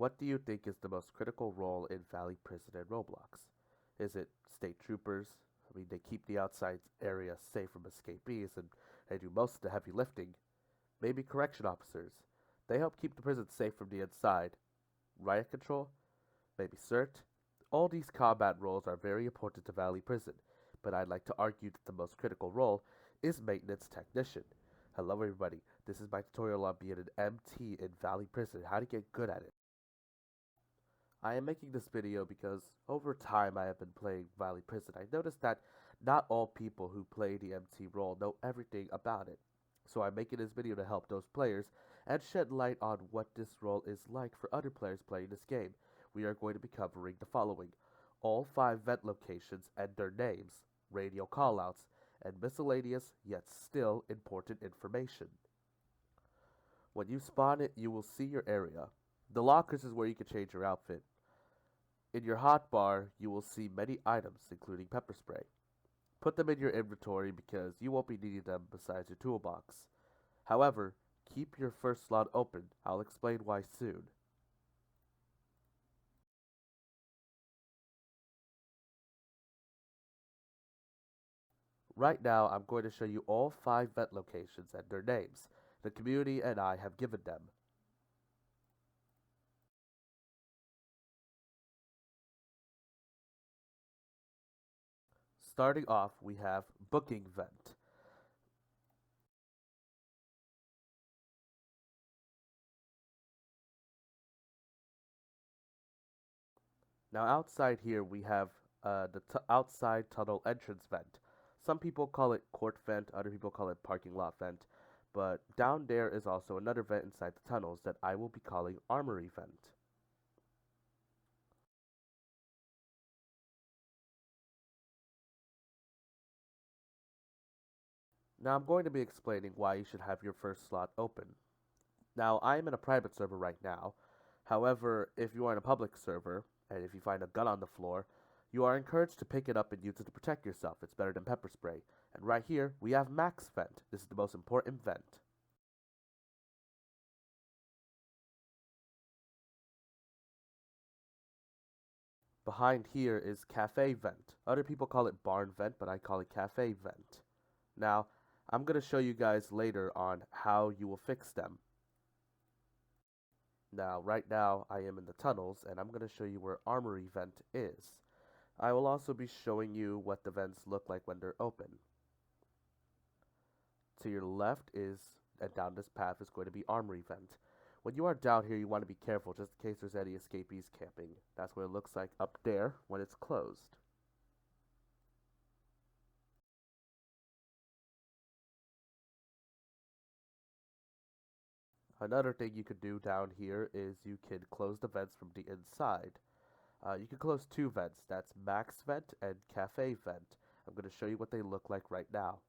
What do you think is the most critical role in Valley Prison and Roblox? Is it state troopers? I mean, they keep the outside area safe from escapees and they do most of the heavy lifting. Maybe correction officers. They help keep the prison safe from the inside. Riot control? Maybe CERT? All these combat roles are very important to Valley Prison, but I'd like to argue that the most critical role is maintenance technician. Hello everybody, this is my tutorial on being an MT in Valley Prison, how to get good at it. I am making this video because over time I have been playing Valley Prison. I noticed that not all people who play the MT role know everything about it. So I'm making this video to help those players and shed light on what this role is like for other players playing this game. We are going to be covering the following: all 5 vent locations and their names, radio callouts, and miscellaneous yet still important information. When you spawn it, you will see your area. The lockers is where you can change your outfit. In your hotbar, you will see many items, including pepper spray. Put them in your inventory because you won't be needing them besides your toolbox. However, keep your first slot open. I'll explain why soon. Right now, I'm going to show you all 5 vent locations and their names. The community and I have given them. Starting off, we have booking vent. Now outside here we have the outside tunnel entrance vent. Some people call it court vent, other people call it parking lot vent, but down there is also another vent inside the tunnels that I will be calling armory vent. Now I'm going to be explaining why you should have your first slot open. Now I am in a private server right now. However, if you are in a public server, and if you find a gun on the floor, you are encouraged to pick it up and use it to protect yourself. It's better than pepper spray. And right here, we have max vent. This is the most important vent. Behind here is cafe vent. Other people call it barn vent, but I call it cafe vent. Now, I'm going to show you guys later on how you will fix them. Now, right now, I am in the tunnels, and I'm going to show you where armory vent is. I will also be showing you what the vents look like when they're open. To your left is, and down this path is going to be armory vent. When you are down here, you want to be careful just in case there's any escapees camping. That's what it looks like up there when it's closed. Another thing you could do down here is you can close the vents from the inside. You can close 2 vents. That's max vent and cafe vent. I'm going to show you what they look like right now.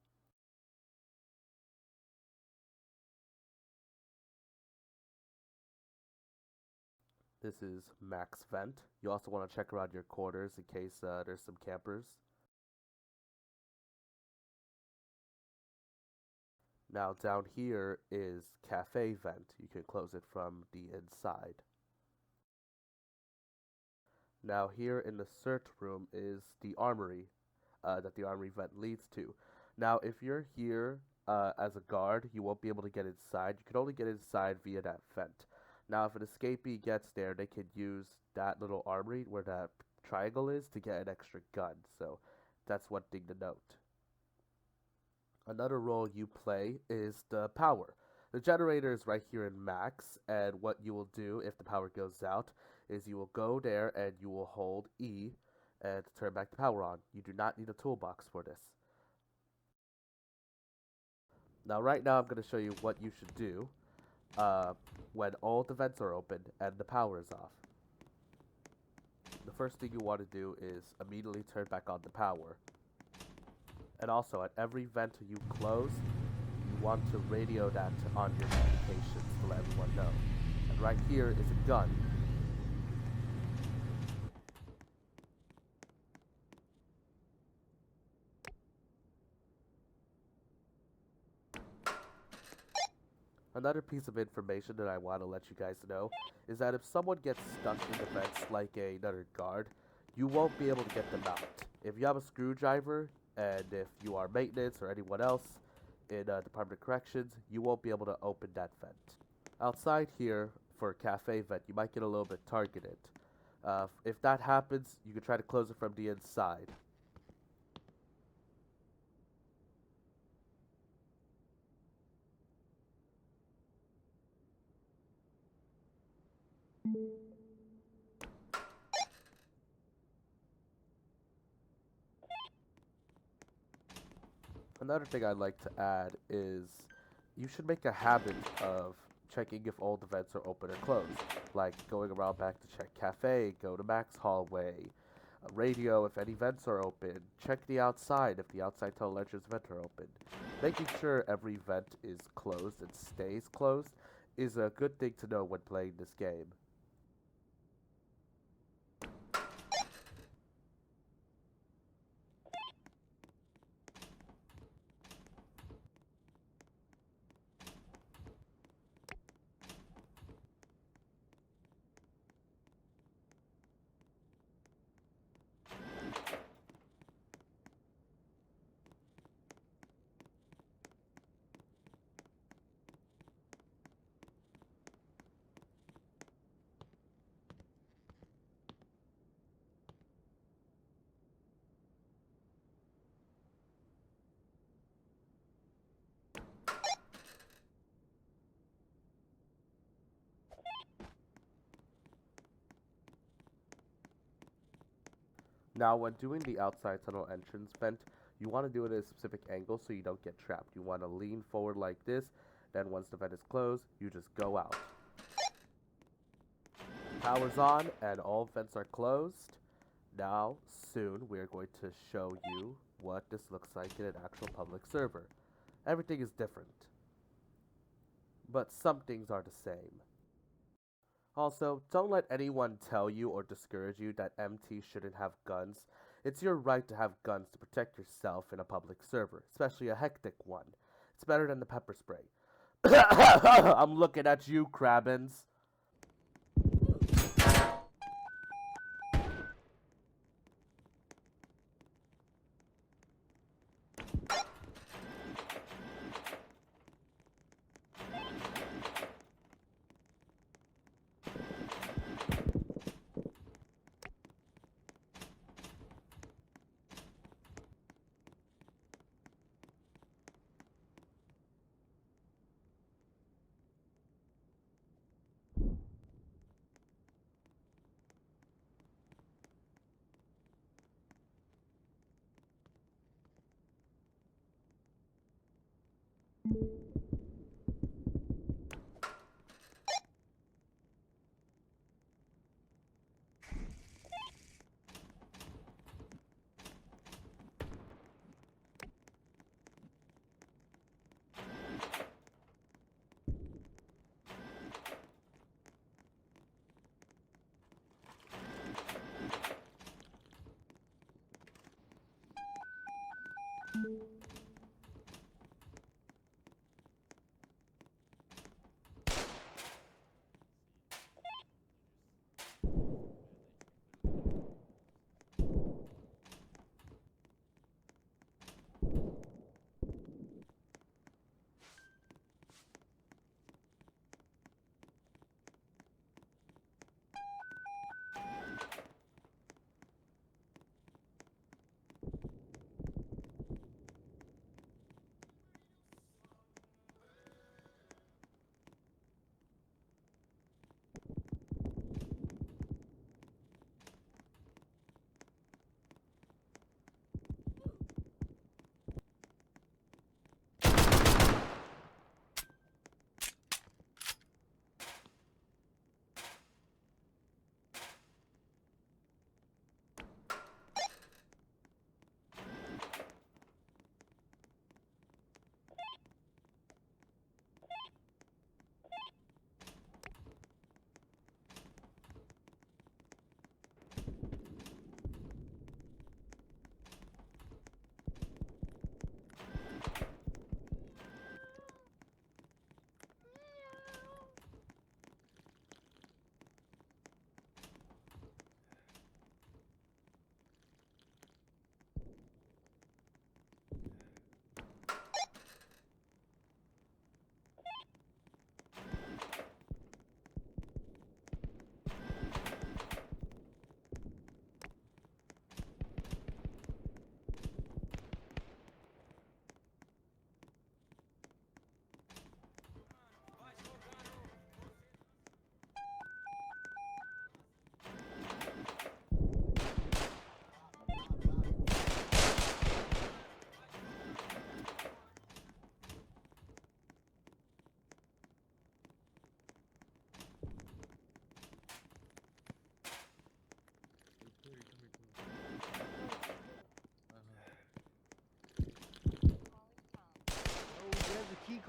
This is max vent. You also want to check around your quarters in case there's some campers. Now down here is cafe vent. You can close it from the inside. Now here in the cert room is the armory that the armory vent leads to. Now if you're here as a guard, you won't be able to get inside. You can only get inside via that vent. Now if an escapee gets there, they could use that little armory where that triangle is to get an extra gun. So that's one thing to note. Another role you play is the power. The generator is right here in max, and what you will do if the power goes out is you will go there and you will hold E and turn back the power on. You do not need a toolbox for this. Now right now I'm going to show you what you should do when all the vents are open and the power is off. The first thing you want to do is immediately turn back on the power. And also, at every vent you close, you want to radio that on your notifications to let everyone know. And right here is a gun. Another piece of information that I want to let you guys know is that if someone gets stuck in the vents like another guard, you won't be able to get them out. If you have a screwdriver, and if you are maintenance or anyone else in Department of Corrections, you won't be able to open that vent. Outside here, for a cafe vent, you might get a little bit targeted. If that happens, you can try to close it from the inside. Another thing I'd like to add is you should make a habit of checking if all the vents are open or closed. Like going around back to check cafe, go to Max hallway, radio if any vents are open, check the outside if the outside tunnel entrance vents are open. Making sure every vent is closed and stays closed is a good thing to know when playing this game. Now, when doing the outside tunnel entrance vent, you want to do it at a specific angle so you don't get trapped. You want to lean forward like this, then once the vent is closed, you just go out. Power's on and all vents are closed. Now, soon, we are going to show you what this looks like in an actual public server. Everything is different, but some things are the same. Also, don't let anyone tell you or discourage you that MT shouldn't have guns. It's your right to have guns to protect yourself in a public server, especially a hectic one. It's better than the pepper spray. I'm looking at you, Crabbins.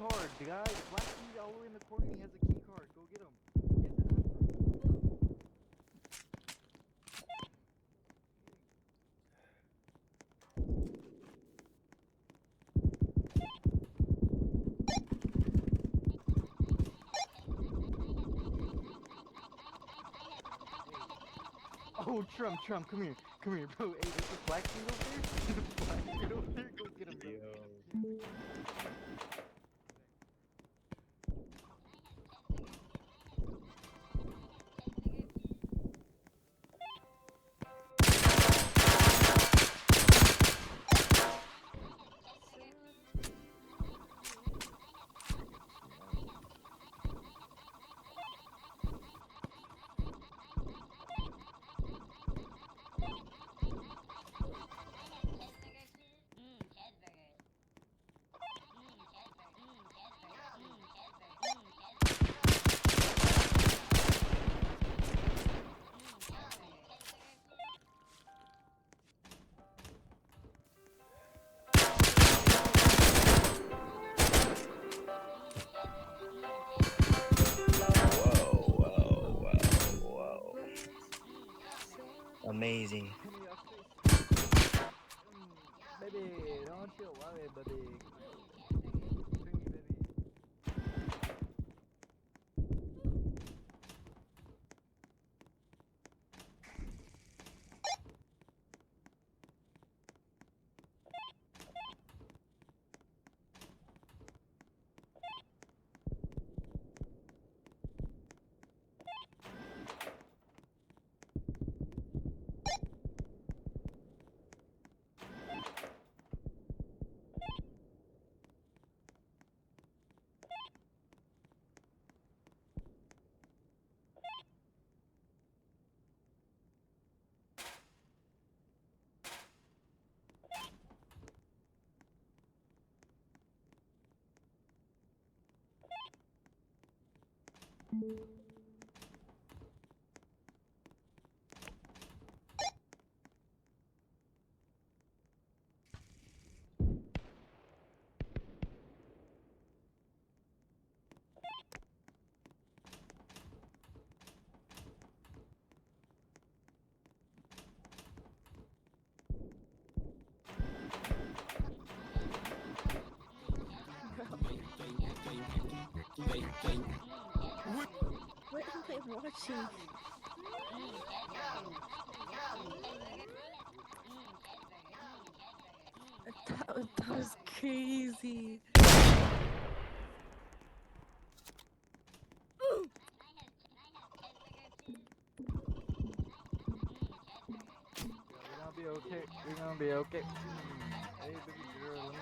card. The guy, the black dude all the way in the corner, he has a key card. Go get him. He has the password. Oh, Trump, come here, bro. Hey, there's a black dude over there. There's a black dude over there. Go get him, bro. Yo. Whoa. Amazing. Baby, don't you worry, baby. Bring me, baby. What am I watching? That was crazy. We're gonna be okay. We're gonna be okay. Hey, baby girl, girl.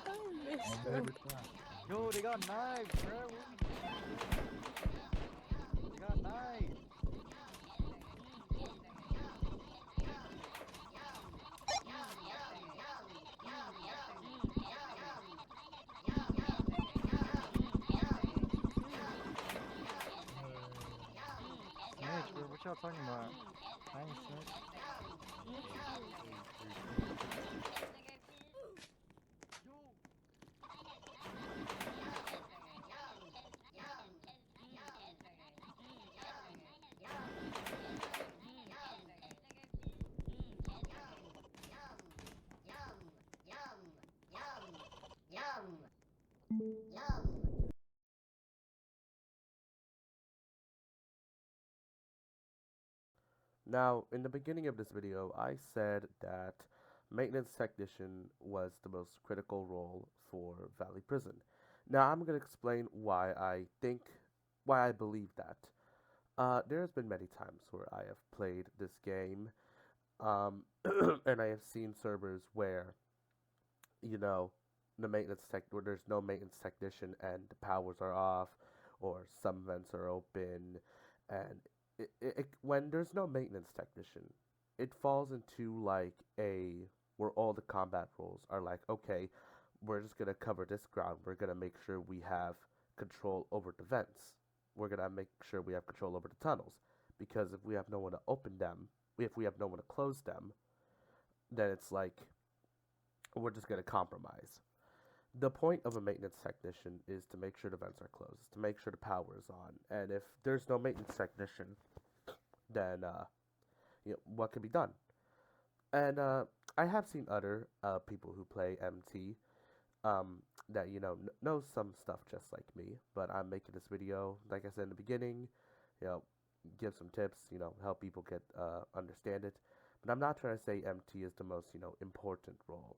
I missed Good him. reply. Yo, they got knives, bro. What we doing? They got knives. Snitch, bro. What y'all talking about? I ain't snitch. Now, in the beginning of this video, I said that maintenance technician was the most critical role for Valley Prison. Now, I'm going to explain why I believe that. There's been many times where I have played this game, and I have seen servers where, you know, where there's no maintenance technician and the powers are off, or some vents are open, and when there's no maintenance technician, it falls into like a where all the combat roles are like, okay, we're just gonna cover this ground. We're gonna make sure we have control over the vents. We're gonna make sure we have control over the tunnels, because if we have no one to open them, if we have no one to close them, then it's like we're just gonna compromise. The point of a maintenance technician is to make sure the vents are closed, to make sure the power is on, and if there's no maintenance technician, then what can be done? And I have seen other people who play MT that know some stuff just like me, but I'm making this video, like I said in the beginning, you know, give some tips, help people get understand it. But I'm not trying to say MT is the most important role.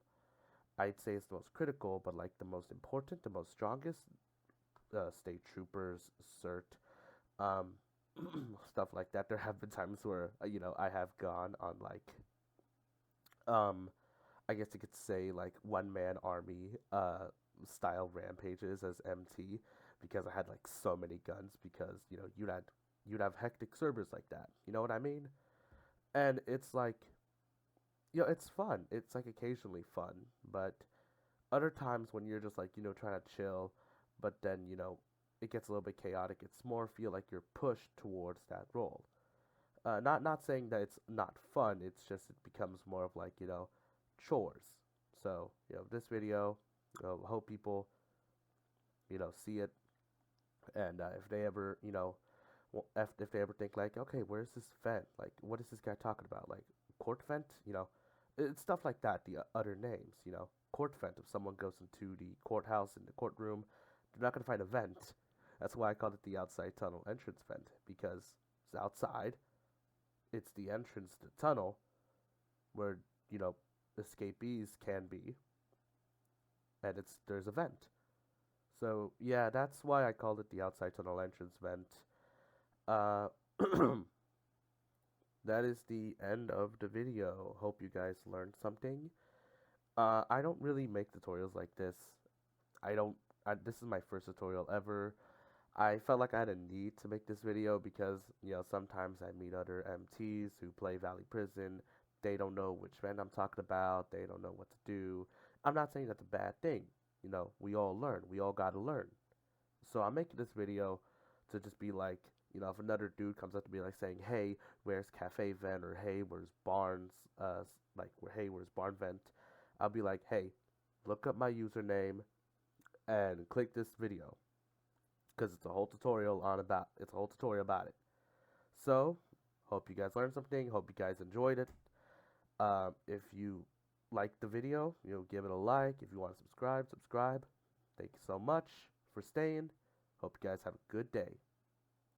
I'd say it's the most critical, but like the most important, the most strongest, state troopers, CERT, um, stuff like that. There have been times where I have gone on like um, I guess you could say like one man army style rampages as MT, because I had like so many guns, because you'd have hectic servers like that. You know what I mean? And it's like, it's fun. It's like occasionally fun, but other times when you're just like, trying to chill, but then, it gets a little bit chaotic. It's more feel like you're pushed towards that role. Not saying that it's not fun. It's just it becomes more of like, chores. So, this video, hope people, see it, and if they ever, if they ever think like, okay, where's this vent? Like, what is this guy talking about? Like, court vent? It's stuff like that. The other names, court vent. If someone goes into the courthouse in the courtroom, they're not gonna find a vent. That's why I called it the outside tunnel entrance vent, because it's outside. It's the entrance to the tunnel where escapees can be, and there's a vent. So yeah, that's why I called it the outside tunnel entrance vent. Uh, that is the end of the video. Hope you guys learned something. I don't really make tutorials like this. I don't. This is my first tutorial ever. I felt like I had a need to make this video because, sometimes I meet other MTs who play Valley Prison. They don't know which vent I'm talking about. They don't know what to do. I'm not saying that's a bad thing. You know, we all learn. We all gotta learn. So I'm making this video to just be like, you know, if another dude comes up to me like saying, "Hey, where's Cafe Vent?" or "Hey, where's Barnes?" "Hey, where's Barn Vent?" I'll be like, "Hey, look up my username and click this video because it's a whole tutorial about it." So, hope you guys learned something. Hope you guys enjoyed it. If you liked the video, you know, give it a like. If you want to subscribe, subscribe. Thank you so much for staying. Hope you guys have a good day.